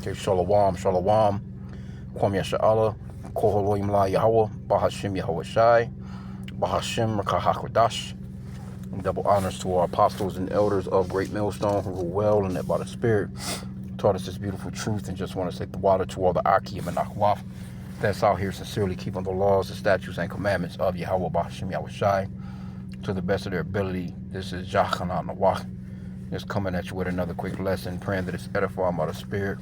Okay, Shalom, Shalom, Kwam Yasha'Allah, Koholoim La Yahweh, Bahashim Yahweh Shai, Bahashim Rakahakwadash. Double honors to our apostles and elders of Great Millstone who rule well and that by the Spirit taught us this beautiful truth, and just want to say the water to all the Akim and Akhwaf that's out here sincerely keeping the laws, the statutes, and commandments of Yahweh Bahashim Yahweh Shai to the best of their ability. This is Jachanah Nawach, just coming at you with another quick lesson, praying that it's edifying by the Spirit.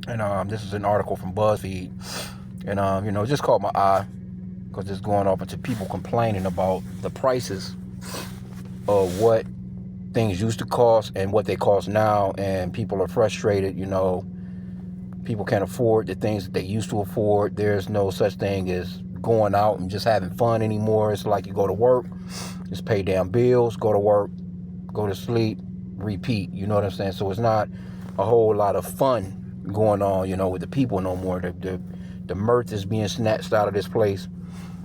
And this is an article from BuzzFeed, and it just caught my eye because it's going off into people complaining about the prices of what things used to cost and what they cost now, and people are frustrated. People can't afford the things that they used to afford. There's no such thing as going out and just having fun anymore. It's like you go to work, just pay damn bills, go to work, go to sleep, repeat. You know what I'm saying? So it's not a whole lot of fun going on, with the people no more. The mirth is being snatched out of this place,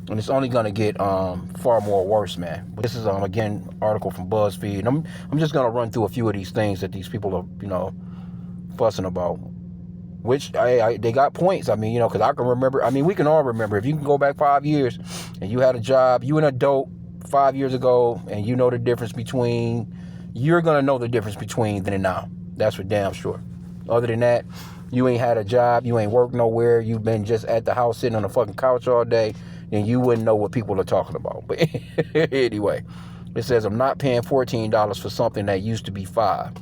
and it's only gonna get far more worse, man. But this is again article from BuzzFeed. And I'm just gonna run through a few of these things that these people are fussing about, which they got points. Because I can remember. We can all remember. If you can go back 5 years and you had a job, you an adult 5 years ago, and you know the difference between. You're gonna know the difference between then and now. That's for damn sure. Other than that, you ain't had a job, you ain't worked nowhere, you've been just at the house sitting on the fucking couch all day, and you wouldn't know what people are talking about. But anyway, it says, I'm not paying $14 for something that used to be $5.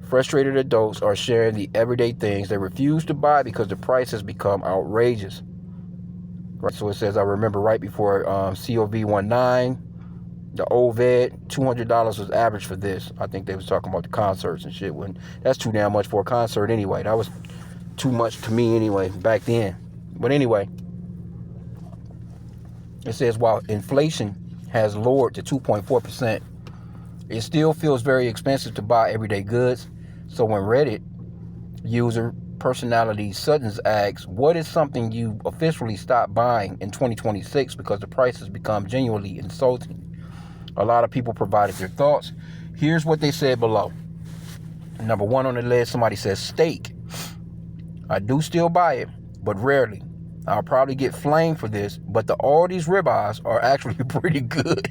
Frustrated adults are sharing the everyday things they refuse to buy because the price has become outrageous. Right, so it says, I remember right before COV19, the OVED, $200 was average for this. I think they was talking about the concerts and shit. When that's too damn much for a concert anyway. That was too much to me anyway back then. But anyway, it says while inflation has lowered to 2.4%, it still feels very expensive to buy everyday goods. So when Reddit user Personality Suttons asks, what is something you officially stopped buying in 2026 because the price has become genuinely insulting? A lot of people provided their thoughts. Here's what they said below. Number one on the list, somebody says steak. I do still buy it, but rarely. I'll probably get flamed for this, but the Aldi's ribeyes are actually pretty good.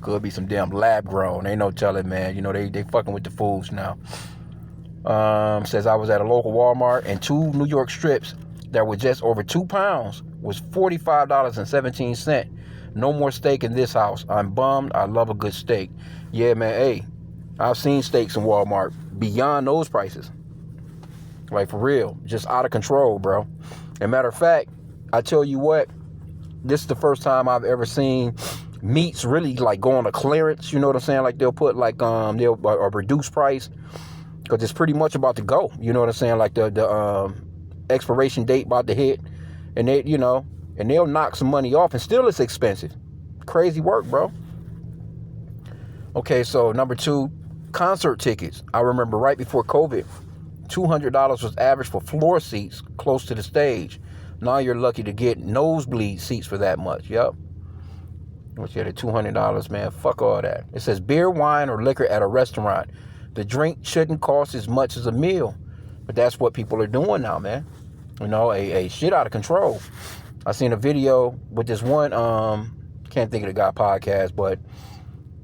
Could be some damn lab grown. Ain't no telling, man. They fucking with the foods now. Says I was at a local Walmart and 2 New York strips that were just over 2 pounds was $45.17. No more steak in this house. I'm bummed. I love a good steak. Yeah, man. Hey, I've seen steaks in Walmart beyond those prices. Like, for real. Just out of control, bro. And matter of fact, I tell you what, this is the first time I've ever seen meats really like go on a clearance. You know what I'm saying? Like they'll put like they'll a reduced price because it's pretty much about to go. You know what I'm saying? Like the expiration date about to hit, and and they'll knock some money off, and still it's expensive. Crazy work, bro. Okay, so number 2, concert tickets. I remember right before COVID, $200 was average for floor seats close to the stage. Now you're lucky to get nosebleed seats for that much. Yep. What's the other $200, man? Fuck all that. It says beer, wine, or liquor at a restaurant. The drink shouldn't cost as much as a meal. But that's what people are doing now, man. A shit out of control. I seen a video with this one, can't think of the guy podcast, but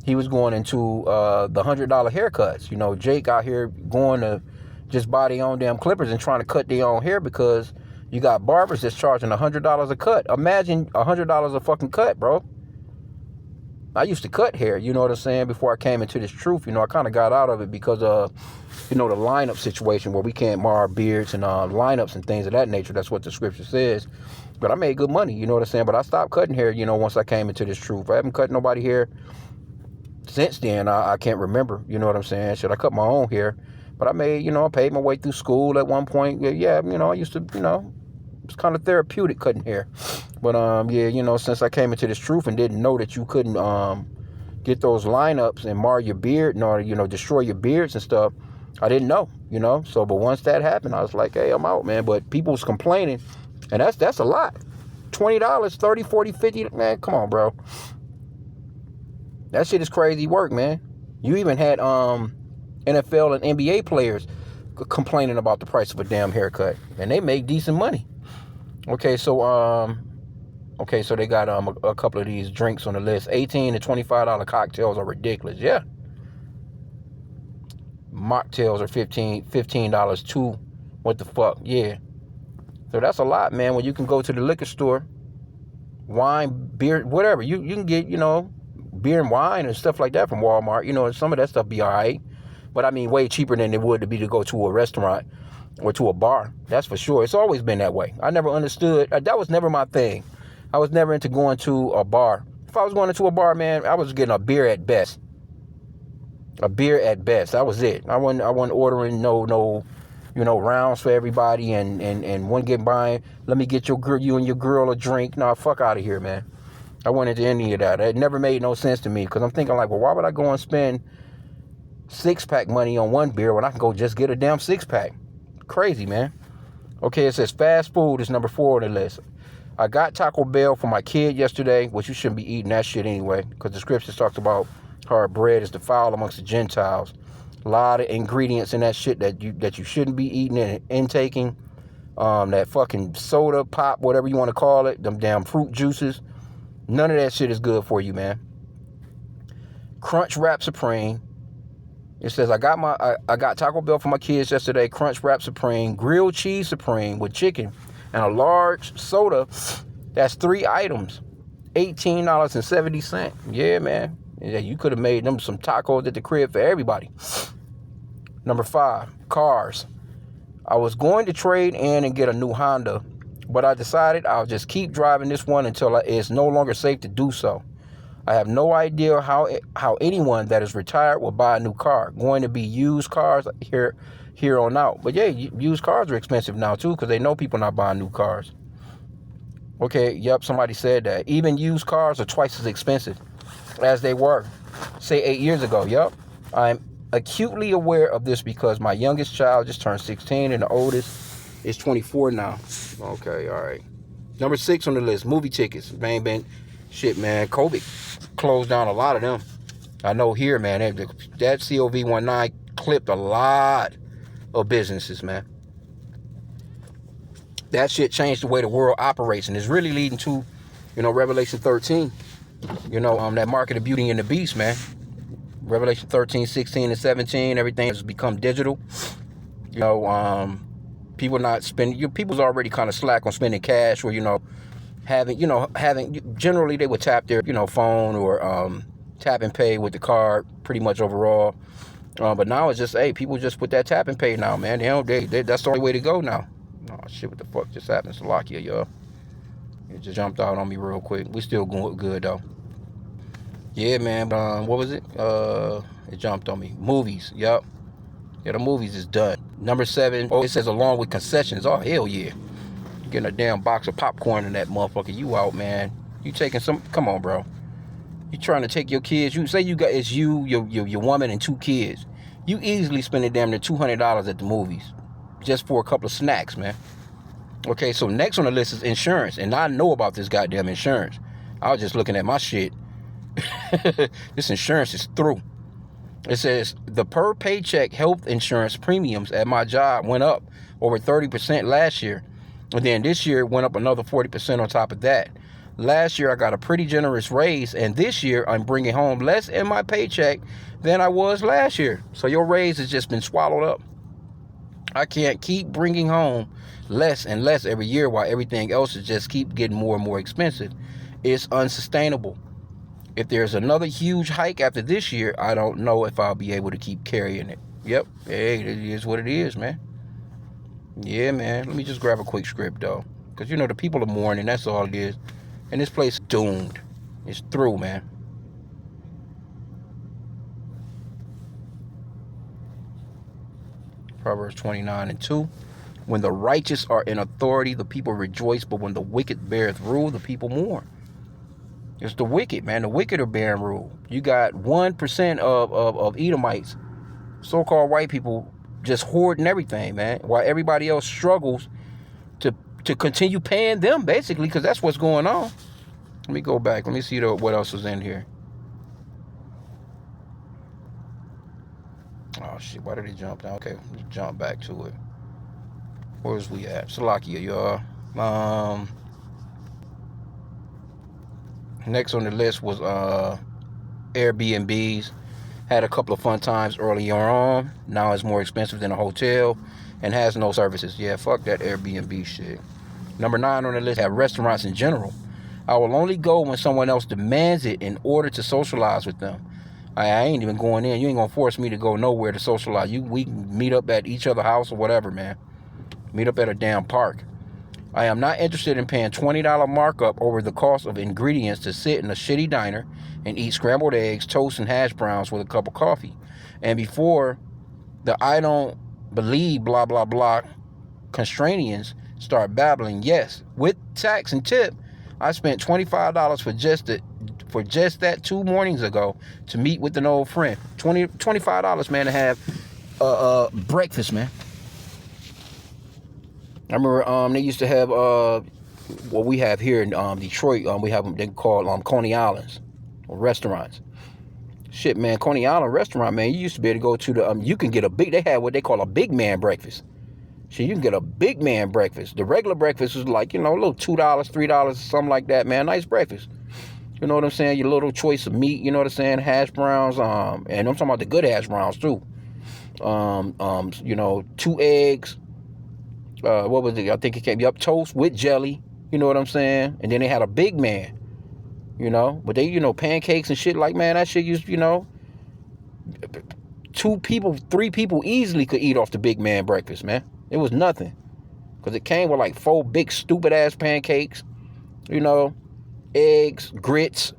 he was going into the $100 haircuts. Jake out here going to just buy their own damn clippers and trying to cut their own hair because you got barbers that's charging $100 a cut. Imagine $100 a fucking cut, bro. I used to cut hair, you know what I'm saying, before I came into this truth. I kind of got out of it because of, the lineup situation where we can't mar our beards and lineups and things of that nature. That's what the scripture says. But I made good money, you know what I'm saying? But I stopped cutting hair, once I came into this truth. I haven't cut nobody hair since then. I can't remember, you know what I'm saying? Should I cut my own hair? But I made, I paid my way through school at one point. Yeah, I used to, it's kind of therapeutic cutting hair. But, since I came into this truth and didn't know that you couldn't get those lineups and mar your beard nor, destroy your beards and stuff, I didn't know, So, but once that happened, I was like, hey, I'm out, man. But people was complaining, and that's a lot. $20, $30, $40, $50, man, come on, bro. That shit is crazy work, man. You even had NFL and NBA players complaining about the price of a damn haircut, and they make decent money. Okay, so so they got a couple of these drinks on the list. $18 to $25 cocktails are ridiculous. Yeah. Mocktails are $15 too. What the fuck? Yeah. So that's a lot, man. When you can go to the liquor store, wine, beer, whatever. You can get, beer and wine and stuff like that from Walmart. Some of that stuff be all right. But I mean, way cheaper than it would to be to go to a restaurant or to a bar. That's for sure. It's always been that way. I never understood. That was never my thing. I was never into going to a bar. If I was going into a bar, man, I was getting a beer at best. A beer at best. That was it. I wasn't ordering no rounds for everybody and one get buying. Let me get you and your girl a drink. Nah, fuck out of here, man. I went into any of that. It never made no sense to me because I'm thinking like, well, why would I go and spend 6-pack money on one beer when I can go just get a damn 6-pack? Crazy, man. Okay, it says fast food is number 4 on the list. I got Taco Bell for my kid yesterday, which you shouldn't be eating that shit anyway, because the scriptures talks about how bread is defiled amongst the Gentiles. A lot of ingredients in that shit that you shouldn't be eating and intaking. That fucking soda, pop, whatever you want to call it, them damn fruit juices. None of that shit is good for you, man. Crunch Wrap Supreme. It says I got Taco Bell for my kids yesterday. Crunch Wrap Supreme, grilled cheese supreme with chicken, and a large soda. That's 3 items. $18.70. Yeah, man. Yeah, you could have made them some tacos at the crib for everybody. Number 5, cars. I was going to trade in and get a new Honda, but I decided I'll just keep driving this one until it's no longer safe to do so. I have no idea how anyone that is retired will buy a new car. Going to be used cars here on out. But yeah, used cars are expensive now too because they know people not buying new cars. Okay, yep, somebody said that. Even used cars are twice as expensive as they were, say 8 years ago. Yep, I'm acutely aware of this because my youngest child just turned 16 and the oldest is 24 now. Okay, all right. Number 6 on the list, movie tickets. Bang. Shit, man, COVID closed down a lot of them. I know here, man, that COVID-19 clipped a lot of businesses, man. That shit changed the way the world operates, and it's really leading to, Revelation 13. That market of Beauty and the Beast, man. Revelation 13, 16, and 17, everything has become digital. People not spending. People's already kind of slack on spending cash, or having generally they would tap their phone or tap and pay with the card pretty much overall. But now it's just people just put that tap and pay now, man. They that's the only way to go now. Oh shit, what the fuck just happened? Slovakia, y'all. It just jumped out on me real quick. We still going good though. Yeah, man. What was it? It jumped on me. Movies. Yup. Yeah, the movies is done. Number 7. Oh, it says along with concessions. Oh, hell yeah. Getting a damn box of popcorn in that motherfucker. You out, man. You taking some. Come on, bro. You trying to take your kids. You say it's you, your woman, and 2 kids. You easily spending damn near $200 at the movies just for a couple of snacks, man. Okay, so next on the list is insurance, and I know about this goddamn insurance. I was just looking at my shit. This insurance is through. It says the per paycheck health insurance premiums at my job went up over 30% last year. And then this year it went up another 40% on top of that. Last year I got a pretty generous raise, and this year I'm bringing home less in my paycheck than I was last year. So your raise has just been swallowed up. I can't keep bringing home less and less every year while everything else is just keep getting more and more expensive. It's unsustainable. If there's another huge hike after this year, I don't know if I'll be able to keep carrying it. Yep. Hey, it is what it is, man. Yeah, man. Let me just grab a quick script, though. Because, the people are mourning. That's all it is. And this place is doomed. It's through, man. Proverbs 29:2. When the righteous are in authority, the people rejoice. But when the wicked beareth rule, the people mourn. It's the wicked, man. The wicked are bearing rule. You got 1% of Edomites, so-called white people, just hoarding everything, man, while everybody else struggles to continue paying them, basically, because that's what's going on. Let me go back. Let me see what else is in here. Oh shit, why did it jump down? Okay, let's jump back to it. Where's we at? Salakia, y'all. Next on the list was Airbnbs. Had a couple of fun times earlier on. Now it's more expensive than a hotel and has no services. Yeah, fuck that Airbnb shit. Number 9 on the list have restaurants in general. I will only go when someone else demands it in order to socialize with them. I ain't even going in. You ain't gonna force me to go nowhere to socialize. We can meet up at each other's house or whatever, man. Meet up at a damn park. I am not interested in paying $20 markup over the cost of ingredients to sit in a shitty diner and eat scrambled eggs, toast, and hash browns with a cup of coffee. And before the I don't believe blah blah blah constrainians start babbling, yes, with tax and tip, I spent $25 for just that 2 mornings ago to meet with an old friend. $25, man, to have breakfast, man. I remember they used to have what we have here in Detroit. We have them, they call Coney Islands restaurants. Shit, man, Coney Island restaurant, man, you used to be able to go to the you can get they had what they call a big man breakfast. So you can get a big man breakfast. The regular breakfast was like, a little $2, $3, something like that, man. Nice breakfast. You know what I'm saying? Your little choice of meat, you know what I'm saying? Hash browns, and I'm talking about the good hash browns too. 2 eggs. What was it? I think it came up toast with jelly. You know what I'm saying? And then they had a big man. But they, pancakes and shit like, man, that shit used, 2 people, 3 people easily could eat off the big man breakfast, man. It was nothing. Because it came with like 4 big stupid ass pancakes, eggs, grits.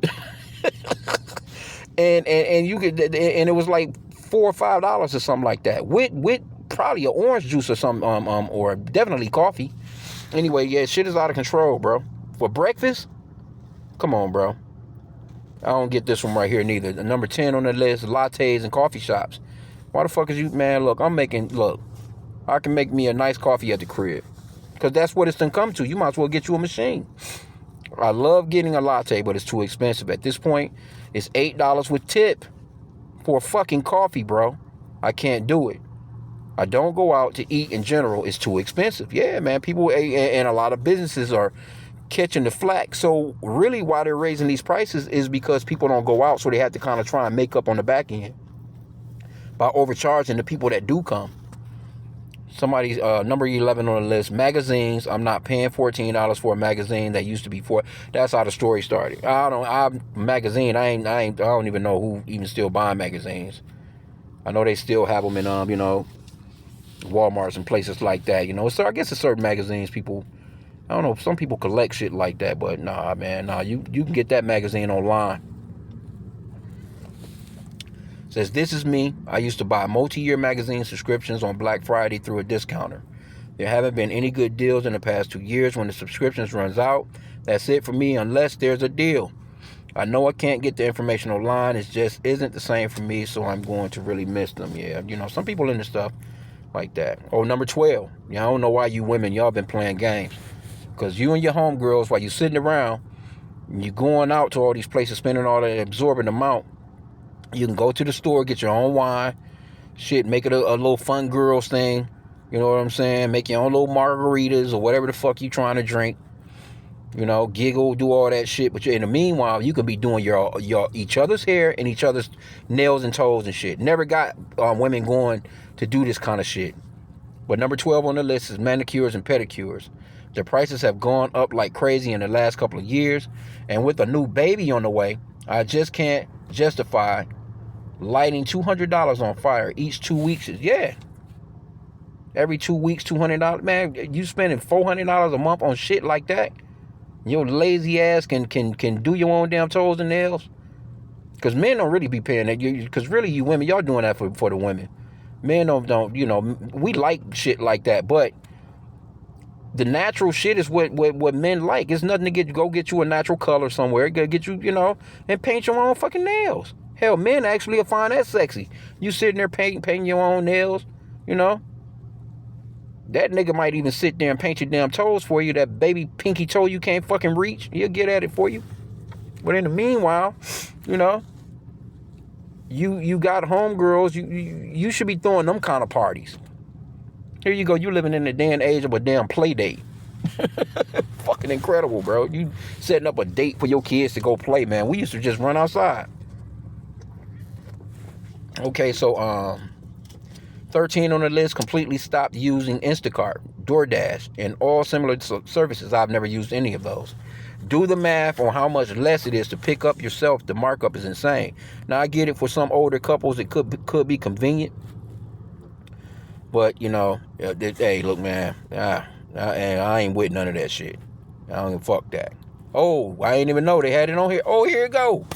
and you could, and it was like $4 or $5 or something like that. With probably an orange juice or something, or definitely coffee. Anyway, yeah, shit is out of control, bro. For breakfast, come on, bro. I don't get this one right here neither. The number 10 on the list, lattes and coffee shops. Why the fuck is you, man? Look, I can make me a nice coffee at the crib. Because that's what it's done come to. You might as well get you a machine. I love getting a latte, but it's too expensive. At this point, it's $8 with tip for a fucking coffee, bro. I can't do it. I don't go out to eat in general. It's too expensive. Yeah, man. People, and a lot of businesses are catching the flack. So really why they're raising these prices is because people don't go out. So they have to kind of try and make up on the back end by overcharging the people that do come. Somebody's number 11 on the list, magazines. I'm not paying $14 for a magazine that used to be that's how the story started. I don't even know who even still buying magazines. I know they still have them in Walmarts and places like that, So I guess it's certain magazines people, I don't know, some people collect shit like that, but nah, man, nah, you can get that magazine online. Says, this is me. I used to buy multi-year magazine subscriptions on Black Friday through a discounter. There haven't been any good deals in the past 2 years. When the subscriptions runs out, that's it for me unless there's a deal. I know I can't get the information online. It just isn't the same for me, so I'm going to really miss them. Yeah, some people into stuff like that. Oh, number 12. I don't know why you women, y'all been playing games. Because you and your homegirls, while you sitting around, and you going out to all these places, spending all that absorbent amount, you can go to the store, get your own wine, shit, make it a little fun girls thing. You know what I'm saying? Make your own little margaritas or whatever the fuck you trying to drink. Giggle, do all that shit. But in the meanwhile, you could be doing your each other's hair and each other's nails and toes and shit. Never got women going to do this kind of shit. But number 12 on the list is manicures and pedicures. The prices have gone up like crazy in the last couple of years. And with a new baby on the way, I just can't justify lighting $200 on fire each 2 weeks. Yeah. Every 2 weeks, $200. Man, you spending $400 a month on shit like that? Your lazy ass can do your own damn toes and nails? Because men don't really be paying that. Because really, you women, y'all doing that for the women. Men don't, we like shit like that. But the natural shit is what men like. It's nothing to go get you a natural color somewhere. Get you, and paint your own fucking nails. Hell, men actually find that sexy. You sitting there painting your own nails, That nigga might even sit there and paint your damn toes for you. That baby pinky toe you can't fucking reach. He'll get at it for you. But in the meanwhile, You got homegirls. You should be throwing them kind of parties. Here you go. You living in the day and age of a damn play date. Fucking incredible, bro. You setting up a date for your kids to go play, man. We used to just run outside. Okay, so 13 on the list, completely stopped using Instacart, DoorDash, and all similar services. I've never used any of those. Do the math on how much less it is to pick up yourself. The markup is insane. Now, I get it, for some older couples, it could be convenient. But, you know, hey, look, man, I ain't with none of that shit. I don't even fuck that. Oh, I didn't even know they had it on here. Oh, here it go.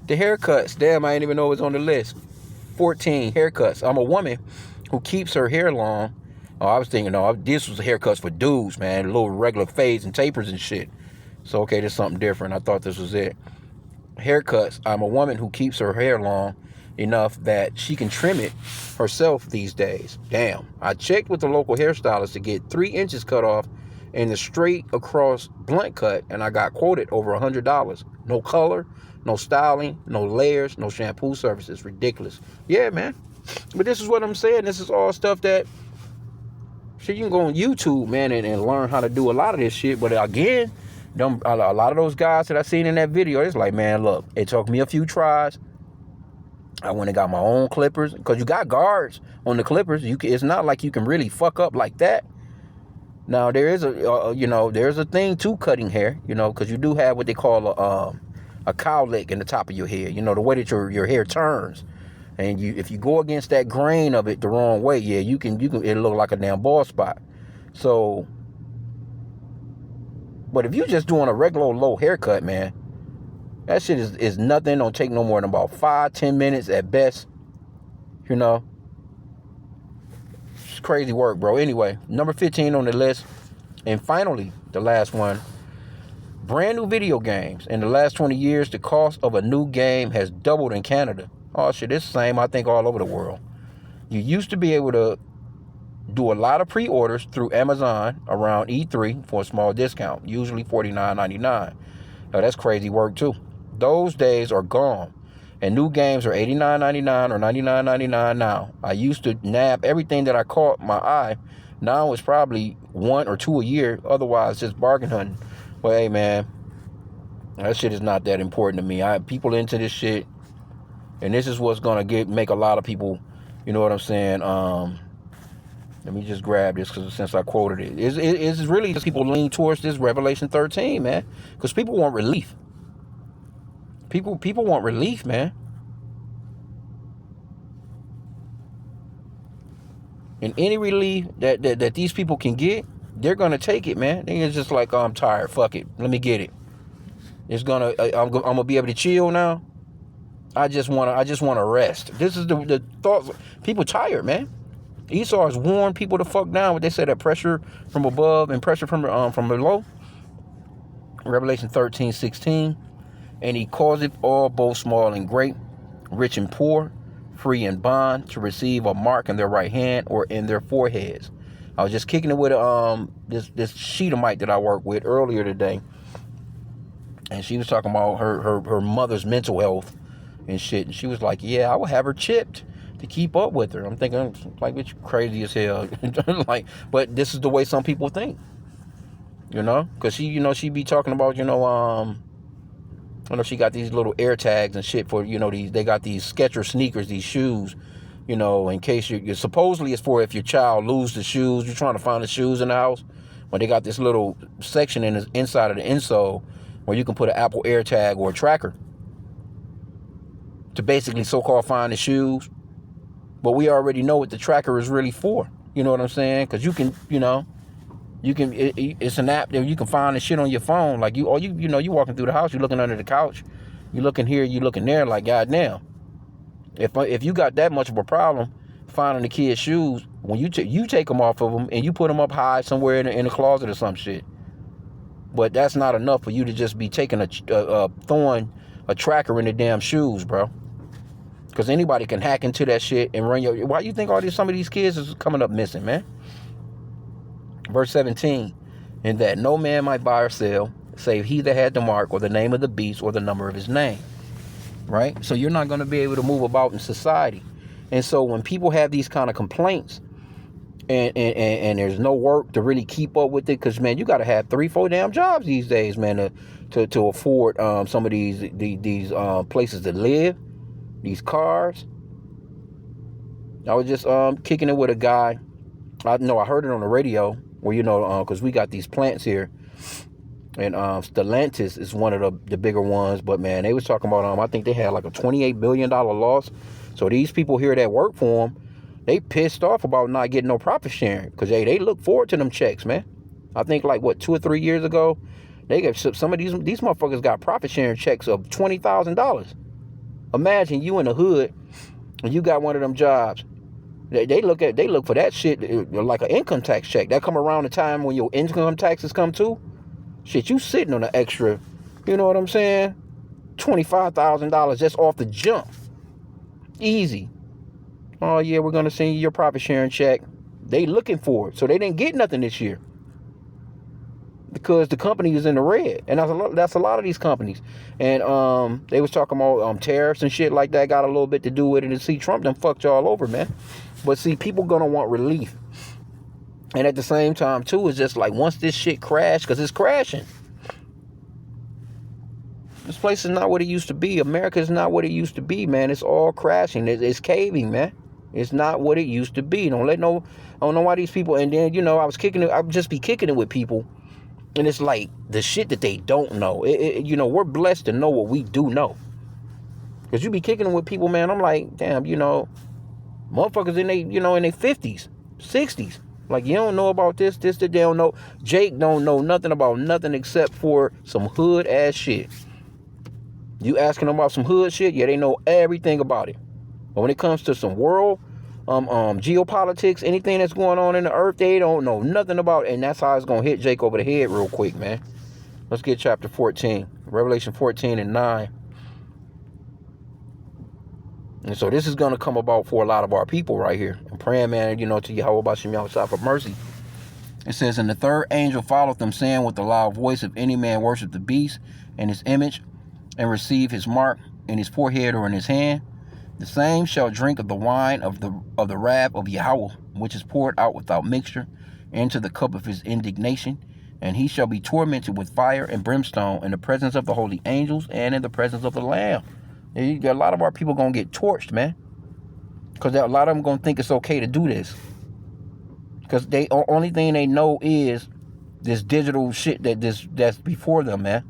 The haircuts. Damn, I didn't even know it was on the list. 14 haircuts. I'm a woman who keeps her hair long. Oh, I was thinking, no, this was haircuts for dudes, man. Little regular fades and tapers and shit. So, okay, there's something different. I thought this was it. Haircuts. I'm a woman who keeps her hair long enough that she can trim it herself these days. Damn. I checked with the local hairstylist to get 3 inches cut off in the straight across blunt cut, and I got quoted over $100. No color, no styling, no layers, no shampoo services. Ridiculous. Yeah, man. But this is what I'm saying. This is all stuff that shit, you can go on YouTube, man, and learn how to do a lot of this shit. But again, a lot of those guys that I seen in that video, it's like, man, look, it took me a few tries. I went and got my own clippers, because you got guards on the clippers. It's not like you can really fuck up like that. Now, there is there's a thing to cutting hair, because you do have what they call a cowlick in the top of your head, the way that your hair turns. And if you go against that grain of it the wrong way, yeah, you can it'll look like a damn bald spot. So, but if you're just doing a regular low haircut, man, that shit is nothing. Don't take no more than about 5-10 minutes at best. It's crazy work, bro. Anyway, number 15 on the list, and finally, the last one. Brand new video games. In the last 20 years, the cost of a new game has doubled in Canada. Oh, shit, it's the same, I think, all over the world. You used to be able to do a lot of pre-orders through Amazon around E3 for a small discount, usually $49.99. Now, that's crazy work, too. Those days are gone, and new games are $89.99 or $99.99 now. I used to nab everything that I caught my eye. Now it's probably 1 or 2 a year, otherwise just bargain hunting. Well, hey, man, that shit is not that important to me. People into this shit, and this is what's going to make a lot of people, you know what I'm saying? Let me just grab this, because since I quoted it. It's really just people lean towards this Revelation 13, man, because people want relief. People want relief, man. And any relief that these people can get, they're gonna take it, man. It's just like, oh, I'm tired. Fuck it. Let me get it. I'm gonna be able to chill now. I just wanna rest. This is the thoughts. People tired, man. Esau has worn people to fuck down. What they say, that pressure from above and pressure from below. Revelation 13:16. And he causeth all, both small and great, rich and poor, free and bond, to receive a mark in their right hand or in their foreheads. I was just kicking it with this Shedamite that I work with earlier today, and she was talking about her mother's mental health and shit. And she was like, "Yeah, I would have her chipped to keep up with her." I'm thinking, like, bitch, crazy as hell. Like, but this is the way some people think, because she be talking about, she got these little air tags and shit for, they got these Skechers sneakers, these shoes, in case you're supposedly it's for if your child lose the shoes, you're trying to find the shoes in the house. But they got this little section inside of the insole where you can put an Apple AirTag or a tracker to basically so-called find the shoes. But we already know what the tracker is really for. You know what I'm saying? Because you can, it's an app that you can find the shit on your phone. Like you walking through the house, you looking under the couch, you looking here, you looking there, like, goddamn. If you got that much of a problem finding the kid's shoes, when you take them off of them and you put them up high somewhere in a closet or some shit. But that's not enough for you to just be taking throwing a tracker in the damn shoes, bro. Because anybody can hack into that shit and run your. Why you think some of these kids is coming up missing, man? Verse 17, and that no man might buy or sell, save he that had the mark or the name of the beast or the number of his name. right? So you're not going to be able to move about in society. And so when people have these kind of complaints and there's no work to really keep up with it, because, man, you got to have 3-4 damn jobs these days, man, to afford some of these places to live, these cars. I was just kicking it with a guy. I heard it on the radio where, because we got these plants here. And Stellantis is one of the bigger ones. But, man, they was talking about, I think they had like a $28 billion loss. So these people here that work for them, they pissed off about not getting no profit sharing. Because, they look forward to them checks, man. I think like, 2 or 3 years ago, they got some of these motherfuckers got profit sharing checks of $20,000. Imagine you in the hood and you got one of them jobs. They look for that shit like an income tax check. That come around the time when your income taxes come too. Shit, you sitting on an extra, you know what I'm saying? $25,000 just off the jump. Easy. Oh yeah, we're gonna send you your profit sharing check. They looking for it, so they didn't get nothing this year because the company is in the red, and that's a lot of these companies. And they was talking about tariffs and shit like that. Got a little bit to do with it. And see, Trump done fucked y'all over, man. But see, people gonna want relief. And at the same time, too, it's just like once this shit crash, because it's crashing. This place is not what it used to be. America is not what it used to be, man. It's all crashing. It's caving, man. It's not what it used to be. I don't know why these people. And then, I would just be kicking it with people. And it's like the shit that they don't know. We're blessed to know what we do know. Because you be kicking it with people, man. I'm like, damn, motherfuckers in their 50s, 60s. Like, you don't know about this, that they don't know. Jake don't know nothing about nothing except for some hood ass shit. You asking them about some hood shit, yeah, they know everything about it. But when it comes to some world, geopolitics, anything that's going on in the earth, they don't know nothing about it. And that's how it's going to hit Jake over the head real quick, man. Let's get chapter 14, Revelation 14 and 9. And so this is going to come about for a lot of our people right here. I'm praying, man, to Yahweh Bashim Yahushua for mercy. It says, and the third angel followed them, saying with a loud voice, if any man worship the beast and his image and receive his mark in his forehead or in his hand, the same shall drink of the wine of the wrath of Yahweh, which is poured out without mixture into the cup of his indignation. And he shall be tormented with fire and brimstone in the presence of the holy angels and in the presence of the Lamb. A lot of our people going to get torched, man. Because a lot of them going to think it's okay to do this. Because the only thing they know is this digital shit that's before them, man.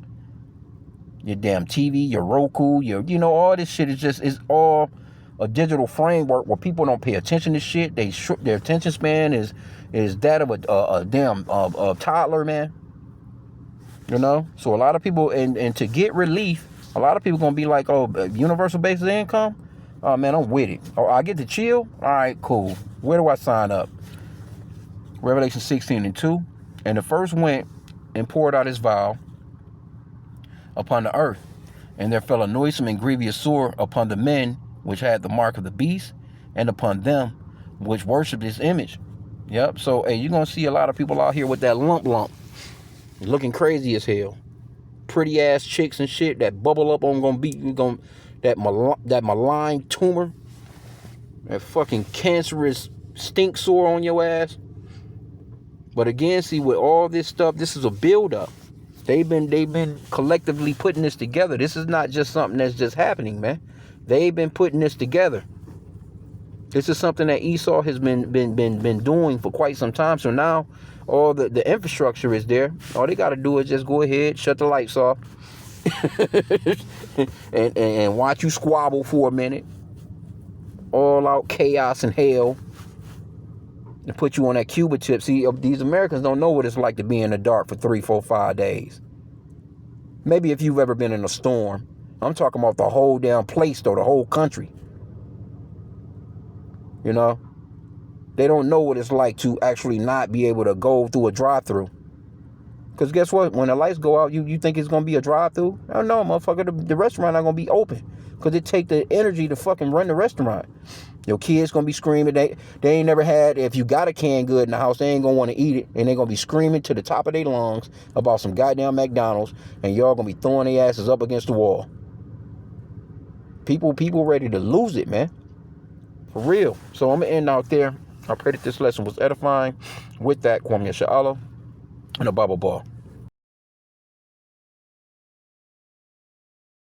Your damn TV, your Roku, all this shit is all a digital framework where people don't pay attention to shit. Their attention span is that of a damn toddler, man. So a lot of people, and to get relief, a lot of people gonna be like, oh, universal basic income? Oh, man, I'm with it. Oh, I get to chill? All right, cool. Where do I sign up? Revelation 16 and 2. And the first went and poured out his vial upon the earth. And there fell a noisome and grievous sore upon the men which had the mark of the beast, and upon them which worshipped his image. Yep. So, hey, you're gonna see a lot of people out here with that lump. Looking crazy as hell. Pretty ass chicks and shit that bubble up on that malign tumor, that fucking cancerous stink sore on your ass. But again, see, with all this stuff, this is a build-up. They've been collectively putting this together. This is not just something that's just happening, man. They've been putting this together. This is something that Esau has been doing for quite some time. So now all the infrastructure is there. All they got to do is just go ahead, shut the lights off, and watch you squabble for a minute. All out chaos and hell. And put you on that Cuba chip. See, these Americans don't know what it's like to be in the dark for 3, 4, 5 days. Maybe if you've ever been in a storm. I'm talking about the whole damn place, though, the whole country. They don't know what it's like to actually not be able to go through a drive-through. Because guess what? When the lights go out, you think it's going to be a drive-through? Oh, no, motherfucker. The restaurant not going to be open. Because it take the energy to fucking run the restaurant. Your kids going to be screaming. They ain't never had, if you got a canned good in the house, they ain't going to want to eat it. And they going to be screaming to the top of their lungs about some goddamn McDonald's. And y'all going to be throwing their asses up against the wall. People ready to lose it, man. For real. So I'm going to end out there. I pray that this lesson was edifying. With that, Kwame Sha'ala and a Bible ball.